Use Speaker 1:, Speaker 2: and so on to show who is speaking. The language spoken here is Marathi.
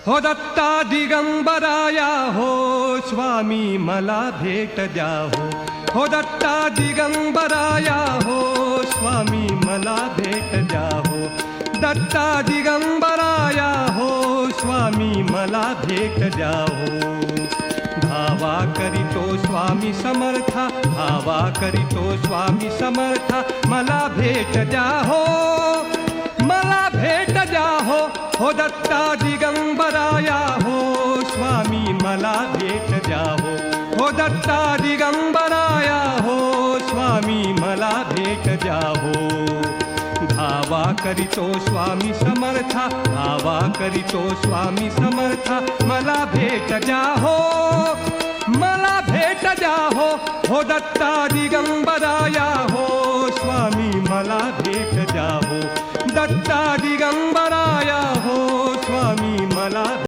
Speaker 1: हो दत्ता दिगंबराया हो स्वामी मला भेट द्या हो दत्ता दिगंबराया हो स्वामी मला भेट द्या हो दत्ता दिगंबराया हो स्वामी मला भेट द्या हो धावा करीतो स्वामी समर्था धावा करीतो स्वामी समर्था मला भेट द्या हो मला भेट द्या हो दत्ता दिगंबराया हो स्वामी मला भेट द्या हो दत्ता दिगंबराया हो स्वामी मला भेट द्या हो धावा करीतो स्वामी समर्था धावा करीतो स्वामी समर्था मला भेट द्या हो मला भेट द्या हो दत्ता दिगंबराया हो स्वामी मला भेट द्या हो दत्ता दिगंबराया हो स्वामी मला